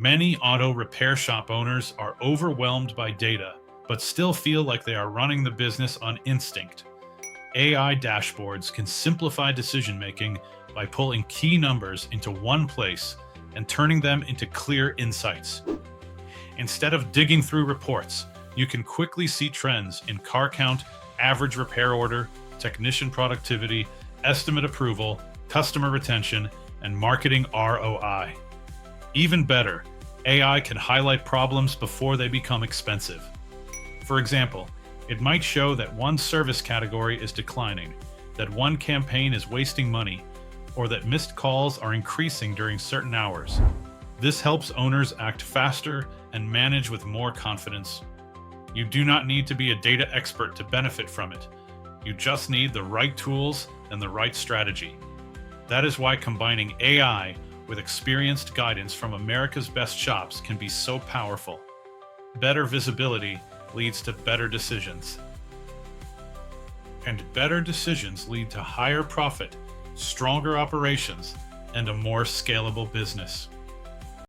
Many auto repair shop owners are overwhelmed by data, but still feel like they are running the business on instinct. AI dashboards can simplify decision making by pulling key numbers into one place and turning them into clear insights. Instead of digging through reports, you can quickly see trends in car count, average repair order, technician productivity, estimate approval, customer retention, and marketing ROI. Even better, AI can highlight problems before they become expensive. For example, it might show that one service category is declining, that one campaign is wasting money, or that missed calls are increasing during certain hours. This helps owners act faster and manage with more confidence. You do not need to be a data expert to benefit from it. You just need the right tools and the right strategy. That is why combining AI with experienced guidance from America's best shops can be so powerful. Better visibility leads to better decisions. And better decisions lead to higher profit, stronger operations, and a more scalable business.